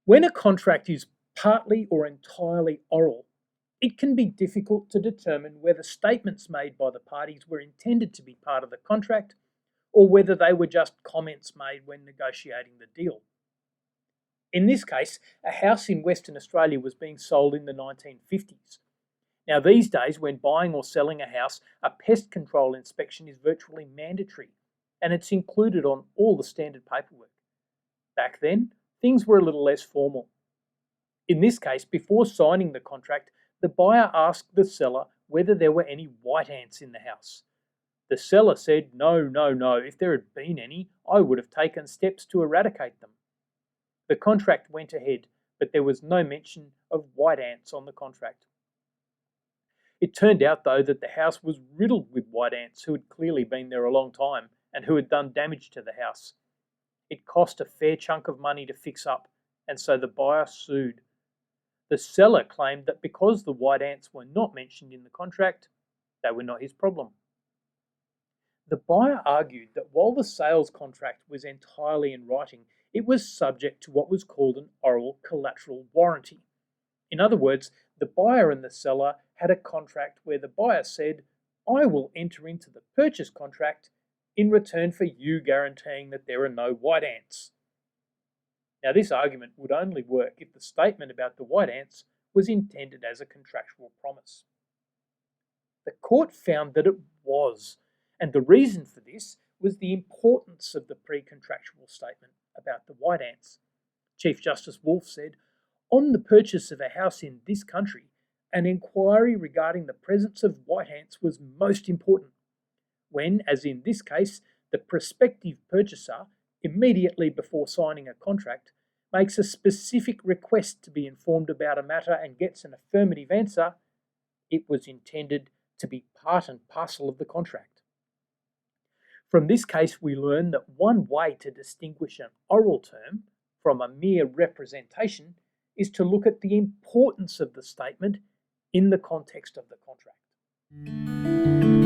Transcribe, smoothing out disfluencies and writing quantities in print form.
When a contract is partly or entirely oral, it can be difficult to determine whether statements made by the parties were intended to be part of the contract or whether they were just comments made when negotiating the deal. In this case, a house in Western Australia was being sold in the 1950s. Now, these days, when buying or selling a house, a pest control inspection is virtually mandatory, and it's included on all the standard paperwork. Back then, things were a little less formal. In this case, before signing the contract, the buyer asked the seller whether there were any white ants in the house. The seller said, no, no, no, if there had been any, I would have taken steps to eradicate them. The contract went ahead, but there was no mention of white ants on the contract. It turned out, though, that the house was riddled with white ants who had clearly been there a long time and who had done damage to the house. It cost a fair chunk of money to fix up, and so the buyer sued. The seller claimed that because the white ants were not mentioned in the contract, they were not his problem. The buyer argued that while the sales contract was entirely in writing, it was subject to what was called an oral collateral warranty. In other words, the buyer and the seller had a contract where the buyer said, I will enter into the purchase contract in return for you guaranteeing that there are no white ants. Now, this argument would only work if the statement about the white ants was intended as a contractual promise. The court found that it was, and the reason for this was the importance of the pre-contractual statement about the white ants. Chief Justice Wolfe said, on the purchase of a house in this country, an inquiry regarding the presence of white ants was most important. When, as in this case, the prospective purchaser, immediately before signing a contract, makes a specific request to be informed about a matter and gets an affirmative answer, it was intended to be part and parcel of the contract. From this case, we learn that one way to distinguish an oral term from a mere representation is to look at the importance of the statement in the context of the contract.